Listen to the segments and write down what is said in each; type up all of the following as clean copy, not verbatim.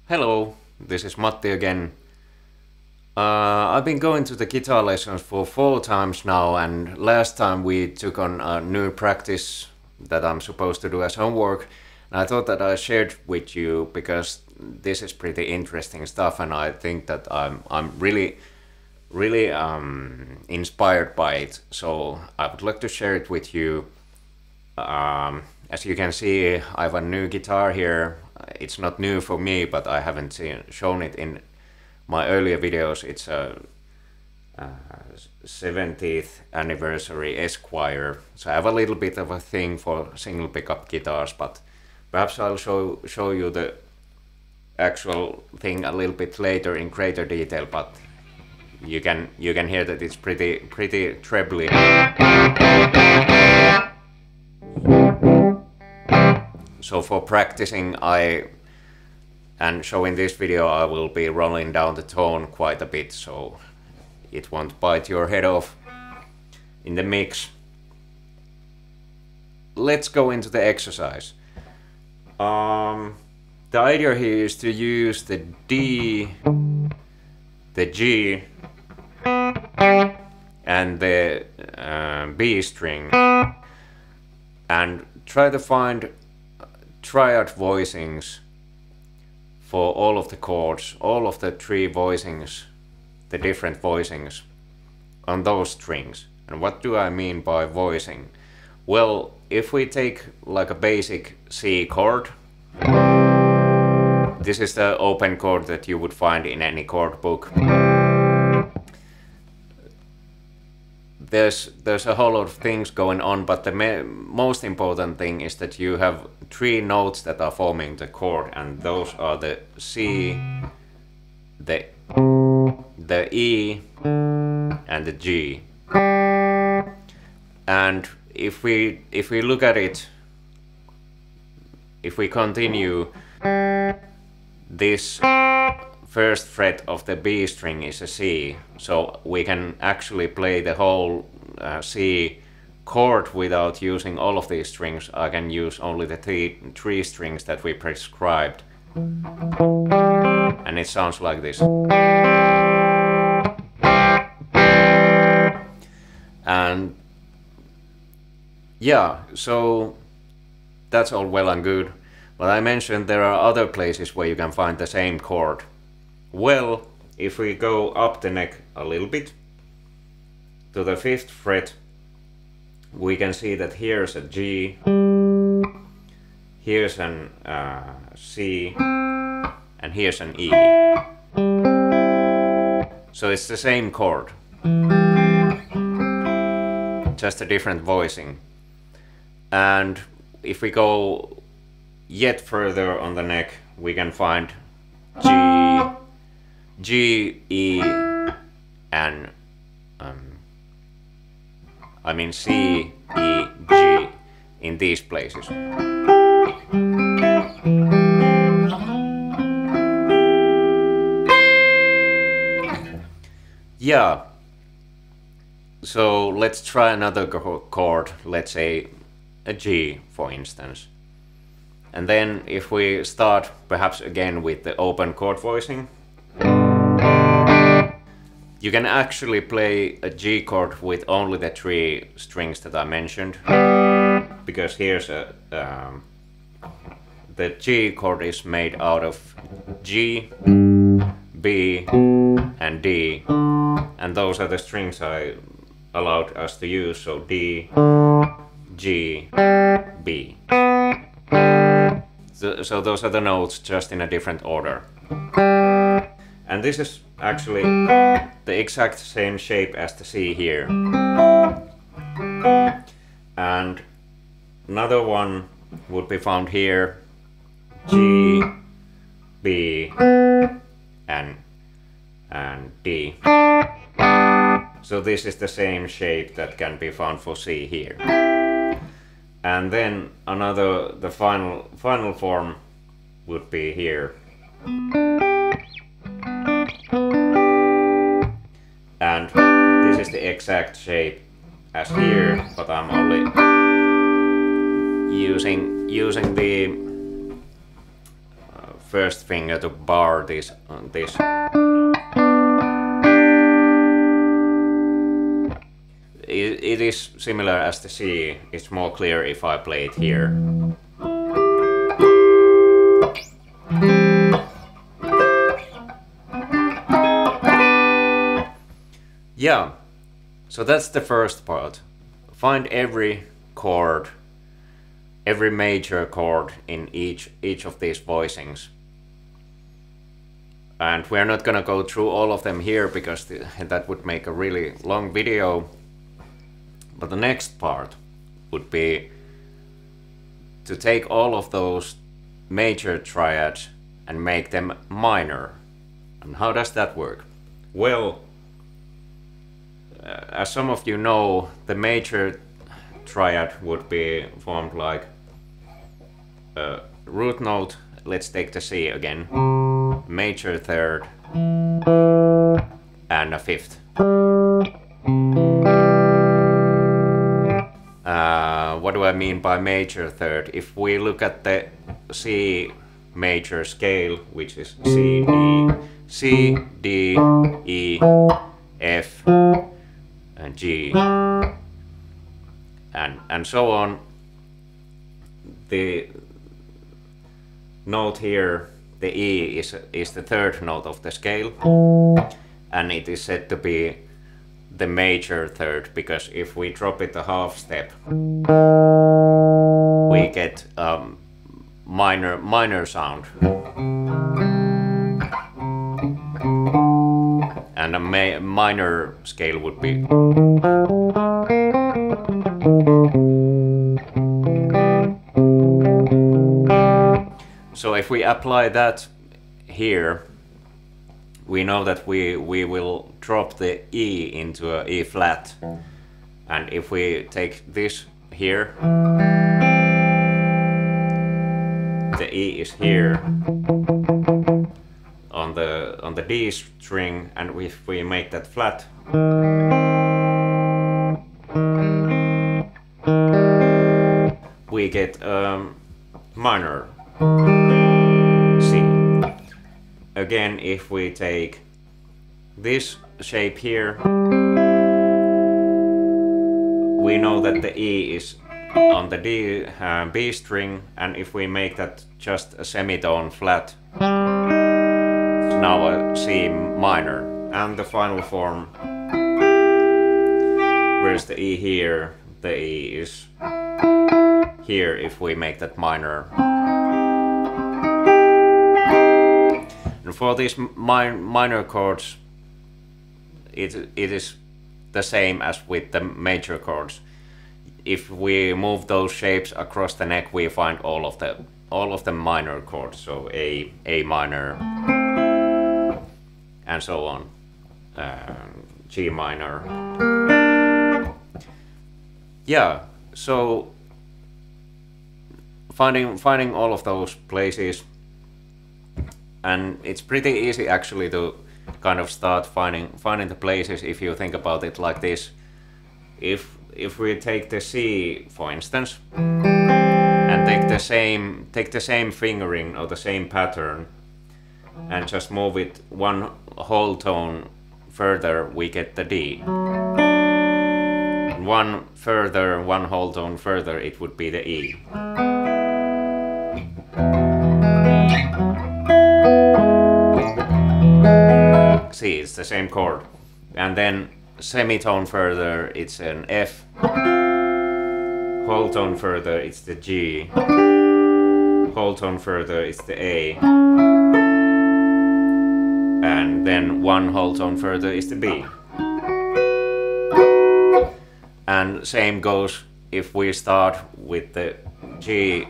Hello, this is Matti again. I've been going to the guitar lessons for 4 times now, and last time we took on a new practice that I'm supposed to do as homework. And I thought that I shared with you because this is pretty interesting stuff, and I think that I'm really inspired by it. So I would like to share it with you. As you can see, I have a new guitar here. It's not new for me, but I haven't shown it in my earlier videos. It's a 70th anniversary Esquire. So I have a little bit of a thing for single pickup guitars, but perhaps I'll show you the actual thing a little bit later in greater detail. But you can hear that it's pretty trebly. So for practicing and showing this video, I will be rolling down the tone quite a bit, so it won't bite your head off in the mix. Let's go into the exercise. The idea here is to use the D, the G, and the B string, and try to find triad voicings for all of the chords, all of the 3 voicings, the different voicings on those strings. And what do I mean by voicing? Well, if we take like a basic C chord, this is the open chord that you would find in any chord book. There's a whole lot of things going on, but the most important thing is that you have 3 notes that are forming the chord, and those are the C, the E, and the G. And if we look at it, if we continue, this first fret of the B string is a C, so we can actually play the whole C chord without using all of these strings. I can use only the 3 strings that we prescribed, and it sounds like this. And yeah, so that's all well and good, but I mentioned there are other places where you can find the same chord. Well, if we go up the neck a little bit to the 5th fret, we can see that here's a G, here's an C, and here's an E. So it's the same chord, just a different voicing. And if we go yet further on the neck, we can find G, E, and I mean C, E, G in these places. Yeah, so let's try another chord, let's say a G for instance. And then if we start perhaps again with the open chord voicing, you can actually play a G chord with only the 3 strings that I mentioned, because here's the G chord is made out of G, B, and D, and those are the strings I allowed us to use, so D, G, B. So those are the notes, just in a different order. And this is actually the exact same shape as the C here. And another one would be found here, G, B, and D. So this is the same shape that can be found for C here. And then the final form would be here. And this is the exact shape as here, but I'm only using the first finger to bar this. It is similar as the C. It's more clear if I play it here. Yeah, so that's the first part. Find every chord, every major chord in each of these voicings. And we're not gonna go through all of them here because that would make a really long video. But the next part would be to take all of those major triads and make them minor. And how does that work? Well, as some of you know, the major triad would be formed like a root note. Let's take the C again. Major third and a fifth. What do I mean by major third? If we look at the C major scale, which is C, D, E, F, and G, and so on, the note here, the E, is the third note of the scale, and it is said to be the major third, because if we drop it a half step, we get minor sound, and a minor scale would be. So if we apply that here, we know that we will drop the E into a E flat, and if we take this here, the E is here on the D string, and if we make that flat, we get minor C. Again, if we take this shape here, we know that the E is on the B string, and if we make that just a semitone flat, it's now a C minor. And the final form, where's the E here? The E is here if we make that minor. And for these minor chords, it is the same as with the major chords. If we move those shapes across the neck, we find all of the minor chords. So A minor, and so on. G minor. Yeah. So finding all of those places, and it's pretty easy actually to kind of start finding the places if you think about it like this. If we take the C, for instance, and take the same fingering or the same pattern, and just move it one whole tone further, we get the D. One whole tone further, it would be the E. See, it's the same chord. And then semitone further, it's an F. Whole tone further, it's the G. Whole tone further, it's the A. And then one whole tone further is the B. And same goes if we start with the G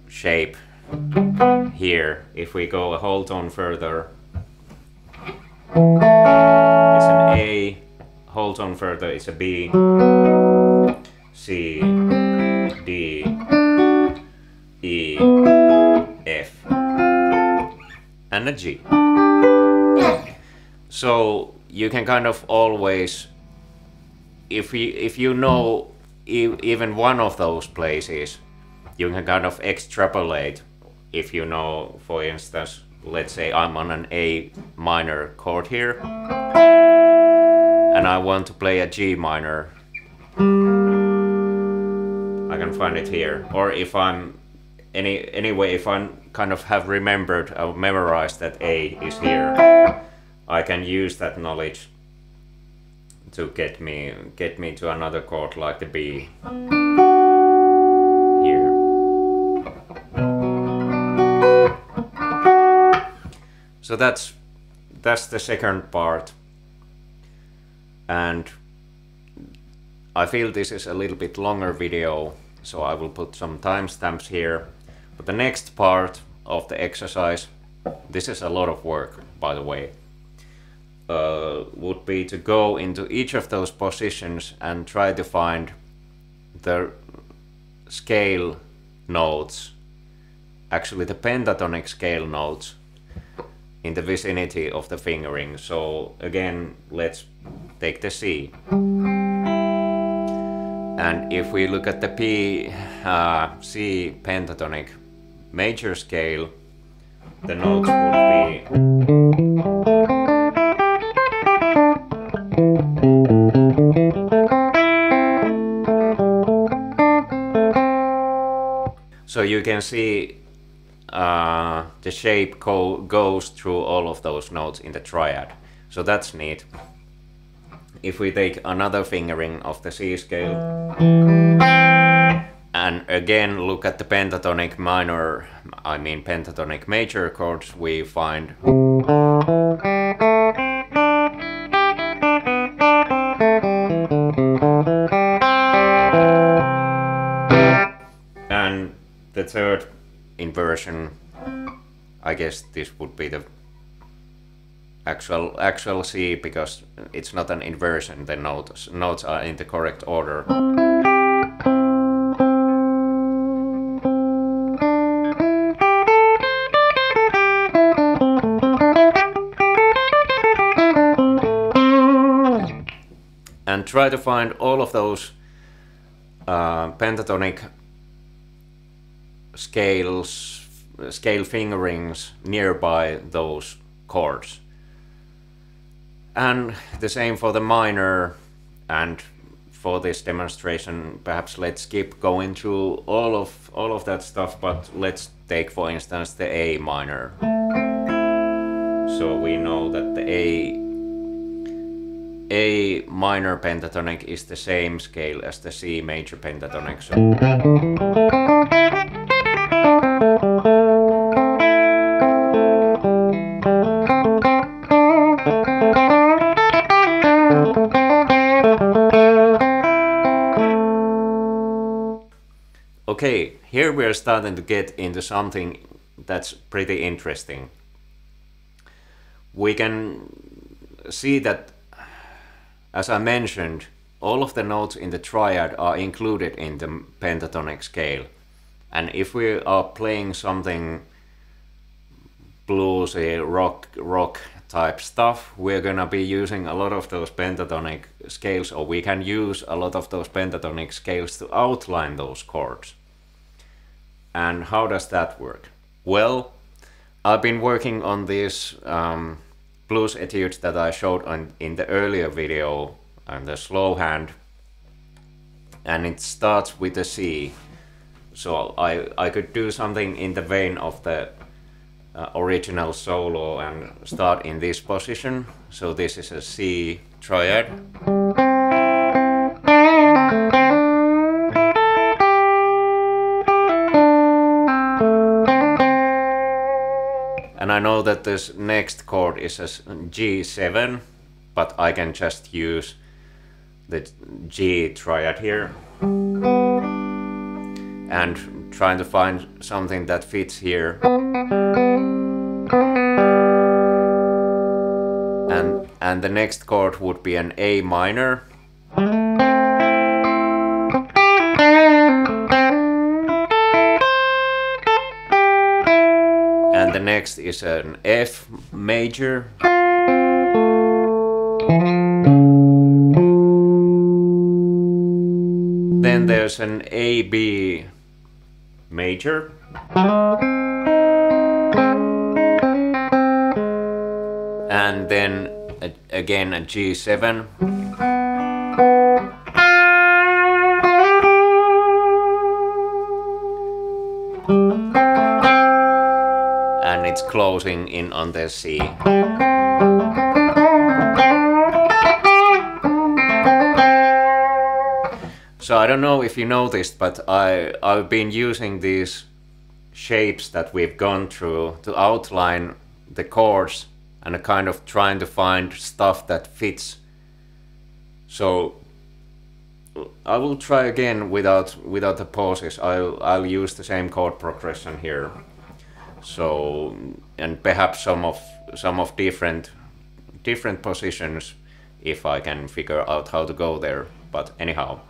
shape here. If we go a whole tone further, it's an A, whole tone further it's a B, C, D, E, F, and a G. So you can kind of always, if you know even one of those places, you can kind of extrapolate if you know, for instance, let's say I'm on an A minor chord here, and I want to play a G minor, I can find it here. Or if I'm anyway, if I kind of have remembered or memorized that A is here, I can use that knowledge to get me to another chord like the B here. So that's the second part, and I feel this is a little bit longer video, so I will put some timestamps here. But the next part of the exercise, this is a lot of work, by the way, would be to go into each of those positions and try to find the scale notes, actually the pentatonic scale notes, in the vicinity of the fingering. So again, let's take the C. And if we look at the C pentatonic major scale, the notes would be so you can see the shape goes through all of those notes in the triad. So that's neat. If we take another fingering of the C scale and again look at the pentatonic pentatonic major chords, we find and the third inversion, I guess this would be the actual C, because it's not an inversion, the notes are in the correct order. And try to find all of those pentatonic scale fingerings nearby those chords. And the same for the minor, and for this demonstration perhaps let's skip going through all of that stuff, but let's take for instance the A minor. So we know that the A minor pentatonic is the same scale as the C major pentatonic. Okay, here we are starting to get into something that's pretty interesting. We can see that, as I mentioned, all of the notes in the triad are included in the pentatonic scale. And if we are playing something bluesy, rock type stuff, we're gonna be using a lot of those pentatonic scales, or we can use a lot of those pentatonic scales to outline those chords. And how does that work? Well, I've been working on these blues etudes that I showed in the earlier video, and the slow hand, and it starts with a C. So I could do something in the vein of the original solo and start in this position. So this is a C triad. And I know that this next chord is a G7, but I can just use the G triad here and trying to find something that fits here. And the next chord would be an A minor. And the next is an F major. Then there's an A B major. and then again a G7. And it's closing in on the C. So I don't know if you noticed, but I've been using these shapes that we've gone through to outline the chords and kind of trying to find stuff that fits. So I will try again without the pauses. I'll use the same chord progression here. So, and perhaps some of different positions if I can figure out how to go there. But anyhow.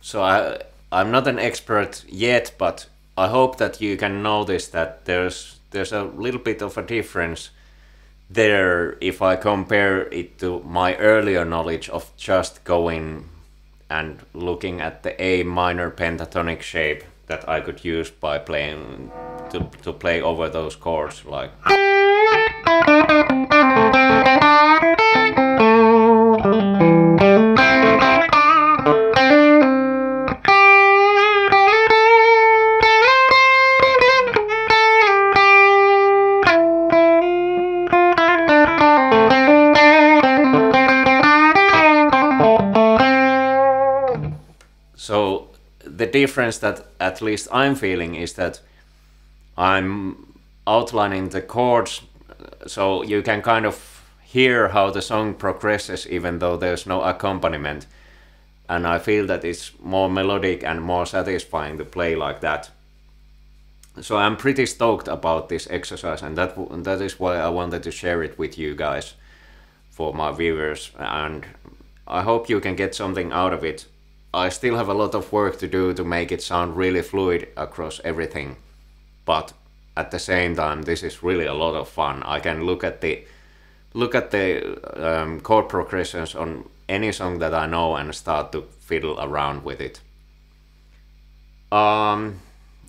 So I'm not an expert yet, but I hope that you can notice that there's a little bit of a difference there if I compare it to my earlier knowledge of just going and looking at the A minor pentatonic shape that I could use by playing to play over those chords like. So the difference that at least I'm feeling is that I'm outlining the chords so you can kind of hear how the song progresses even though there's no accompaniment, and I feel that it's more melodic and more satisfying to play like that. So I'm pretty stoked about this exercise, and that is why I wanted to share it with you guys, for my viewers, and I hope you can get something out of it. I still have a lot of work to do to make it sound really fluid across everything, but at the same time this is really a lot of fun. I can look at the chord progressions on any song that I know and start to fiddle around with it.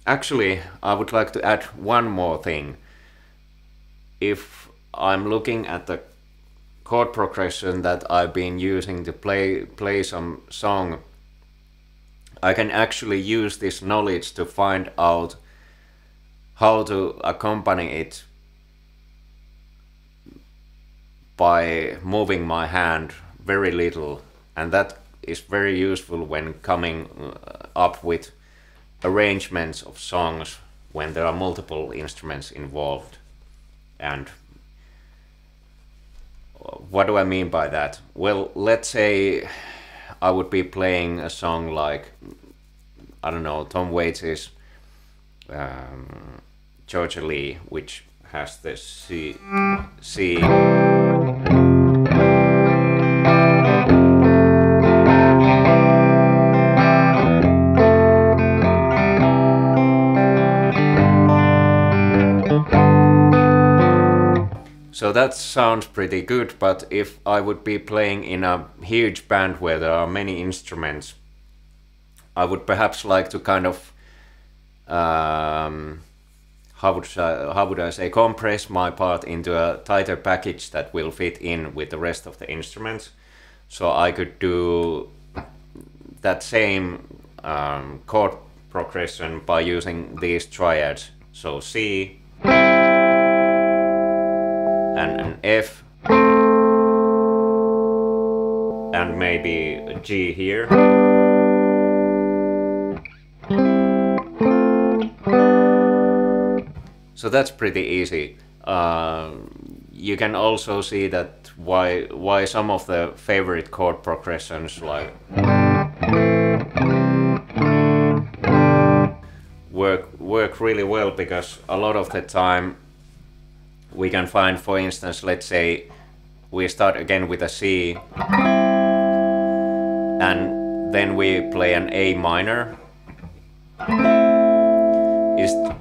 Actually, I would like to add one more thing. If I'm looking at the chord progression that I've been using to play some song, I can actually use this knowledge to find out how to accompany it by moving my hand very little, and that is very useful when coming up with arrangements of songs when there are multiple instruments involved. And what do I mean by that? Well, let's say I would be playing a song like, I don't know, Tom Waits's Georgia Lee, which has the C. So that sounds pretty good, but if I would be playing in a huge band where there are many instruments, I would perhaps like to kind of how would I say, compress my part into a tighter package that will fit in with the rest of the instruments. So I could do that same chord progression by using these triads. So C and an F and maybe a G here. So that's pretty easy. You can also see that why some of the favorite chord progressions like work really well, because a lot of the time we can find, for instance, let's say we start again with a C and then we play an A minor.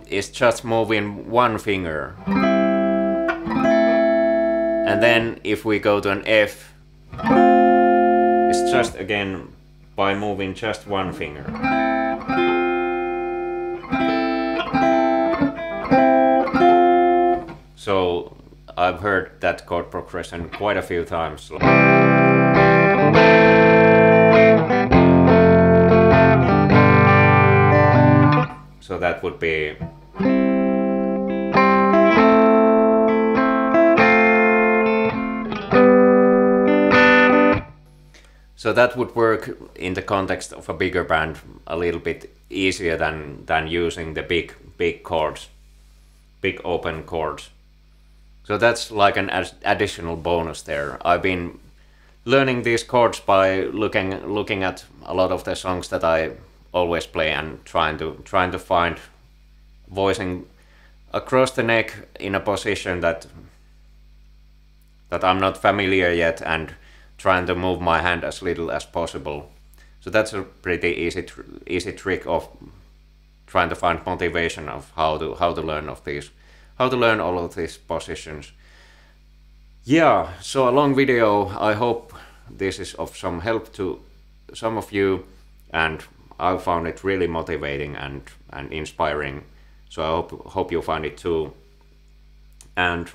Is just moving one finger, and then if we go to an F, it's just again by moving just one finger. So I've heard that chord progression quite a few times. So that would be work in the context of a bigger band a little bit easier than using the big chords, big open chords. So that's like an additional bonus there. I've been learning these chords by looking at a lot of the songs that I always play and trying to find voicing across the neck in a position that I'm not familiar yet, and trying to move my hand as little as possible. So that's a pretty easy trick of trying to find motivation of how to learn all of these positions. Yeah, so a long video. I hope this is of some help to some of you, and I found it really motivating and inspiring. So I hope you find it too. And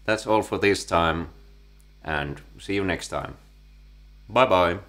that's all for this time, and see you next time. Bye bye.